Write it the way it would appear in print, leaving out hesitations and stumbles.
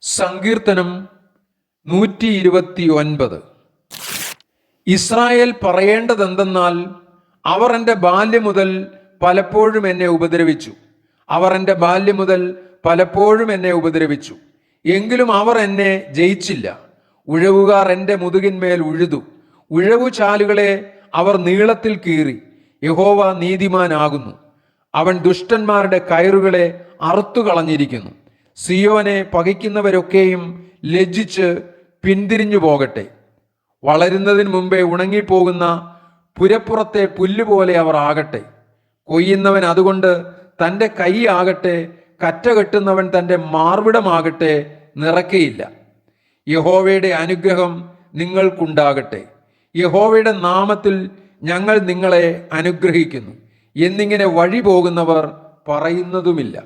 സങ്കീർത്തനം 129. ഇസ്രായേൽ പറയേണ്ടതെന്തെന്നാൽ, അവർ എൻ്റെ ബാല്യം മുതൽ പലപ്പോഴും എന്നെ ഉപദ്രവിച്ചു. അവർ എൻ്റെ ബാല്യം മുതൽ പലപ്പോഴും എന്നെ ഉപദ്രവിച്ചു, എങ്കിലും അവർ എന്നെ ജയിച്ചില്ല. ഉഴവുകാർ എൻ്റെ മുതുകിന്മേൽ ഉഴുതു, ഉഴവുചാലുകളെ അവർ നീളത്തിൽ കീറി. യഹോവ നീതിമാനാകുന്നു, അവൻ ദുഷ്ടന്മാരുടെ കയറുകളെ അറുത്തുകളഞ്ഞിരിക്കുന്നു. സിയോനെ പകയ്ക്കുന്നവരൊക്കെയും ലജ്ജിച്ച് പിന്തിരിഞ്ഞു പോകട്ടെ. വളരുന്നതിന് മുമ്പേ ഉണങ്ങിപ്പോകുന്ന പുരപ്പുറത്തെ പുല്ലുപോലെ അവർ ആകട്ടെ. കൊയ്യുന്നവൻ അതുകൊണ്ട് തൻ്റെ കൈ ആകട്ടെ, കറ്റ കെട്ടുന്നവൻ തൻ്റെ മാർവിടമാകട്ടെ നിറയ്ക്കയില്ല. യഹോവയുടെ അനുഗ്രഹം നിങ്ങൾക്കുണ്ടാകട്ടെ. യഹോവയുടെ നാമത്തിൽ ഞങ്ങൾ നിങ്ങളെ അനുഗ്രഹിക്കുന്നു എന്നിങ്ങനെ വഴി പോകുന്നവർ പറയുന്നതുമില്ല.